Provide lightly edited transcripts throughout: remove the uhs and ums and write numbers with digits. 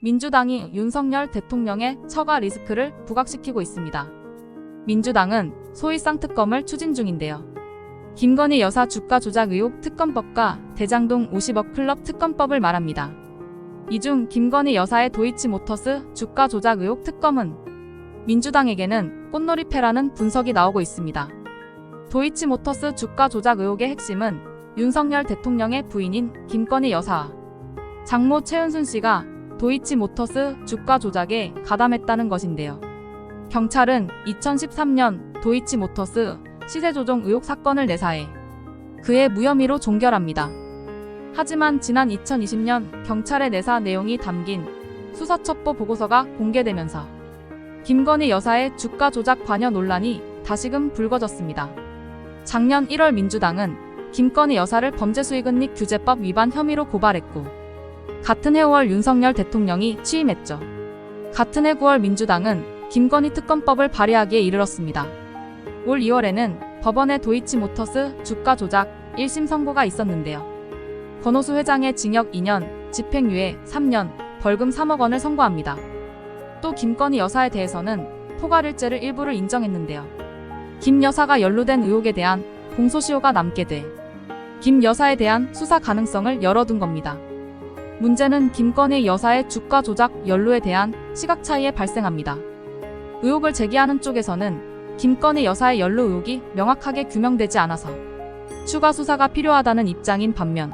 민주당이 윤석열 대통령의 처가 리스크를 부각시키고 있습니다. 민주당은 소위 쌍특검을 추진 중인데요. 김건희 여사 주가 조작 의혹 특검법과 대장동 50억 클럽 특검법을 말합니다. 이 중 김건희 여사의 도이치모터스 주가 조작 의혹 특검은 민주당에게는 꽃놀이패라는 분석이 나오고 있습니다. 도이치모터스 주가 조작 의혹의 핵심은 윤석열 대통령의 부인인 김건희 여사와 장모 최은순 씨가 도이치모터스 주가 조작에 가담했다는 것인데요. 경찰은 2013년 도이치모터스 시세 조종 의혹 사건을 내사해 그의 무혐의로 종결합니다. 하지만 지난 2020년 경찰의 내사 내용이 담긴 수사첩보 보고서가 공개되면서 김건희 여사의 주가 조작 관여 논란이 다시금 불거졌습니다. 작년 1월 민주당은 김건희 여사를 범죄수익은닉 규제법 위반 혐의로 고발했고 같은 해 5월 윤석열 대통령이 취임했죠. 같은 해 9월 민주당은 김건희 특검법을 발의하기에 이르렀습니다. 올 2월에는 법원의 도이치모터스 주가 조작 1심 선고가 있었는데요. 권오수 회장의 징역 2년, 집행유예 3년, 벌금 3억 원을 선고합니다. 또 김건희 여사에 대해서는 포괄일죄를 일부를 인정했는데요. 김 여사가 연루된 의혹에 대한 공소시효가 남게 돼 김 여사에 대한 수사 가능성을 열어둔 겁니다. 문제는 김건희 여사의 주가 조작 연루에 대한 시각 차이에 발생합니다. 의혹을 제기하는 쪽에서는 김건희 여사의 연루 의혹이 명확하게 규명되지 않아서 추가 수사가 필요하다는 입장인 반면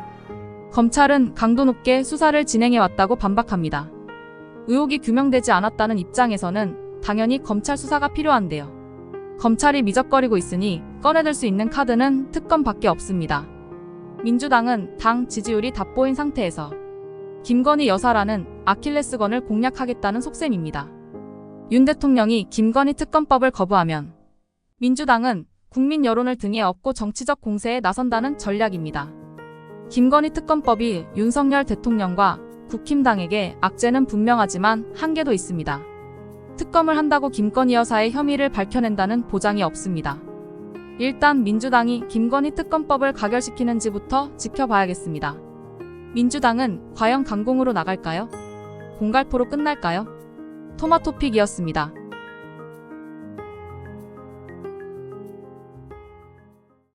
검찰은 강도 높게 수사를 진행해왔다고 반박합니다. 의혹이 규명되지 않았다는 입장에서는 당연히 검찰 수사가 필요한데요. 검찰이 미적거리고 있으니 꺼내들 수 있는 카드는 특검밖에 없습니다. 민주당은 당 지지율이 닿보인 상태에서 김건희 여사라는 아킬레스건을 공략하겠다는 속셈입니다. 윤 대통령이 김건희 특검법을 거부하면 민주당은 국민 여론을 등에 업고 정치적 공세에 나선다는 전략입니다. 김건희 특검법이 윤석열 대통령과 국힘당에게 악재는 분명하지만 한계도 있습니다. 특검을 한다고 김건희 여사의 혐의를 밝혀낸다는 보장이 없습니다. 일단 민주당이 김건희 특검법을 가결시키는지부터 지켜봐야겠습니다. 민주당은 과연 강공으로 나갈까요? 공갈포로 끝날까요? 토마토픽이었습니다.